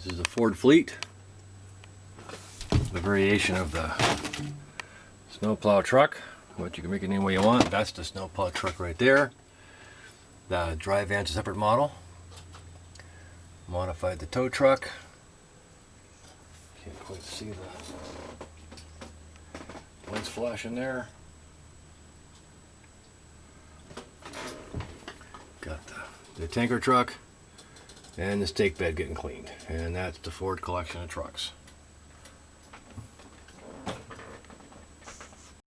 This is the Ford Fleet, the variation of the snowplow truck, but you can make it any way you want. That's the snowplow truck right there. The dry van's a separate model. Modified the tow truck. Can't quite see the lights flashing there. Got the tanker truck and the stake bed getting cleaned. And that's the Ford collection of trucks.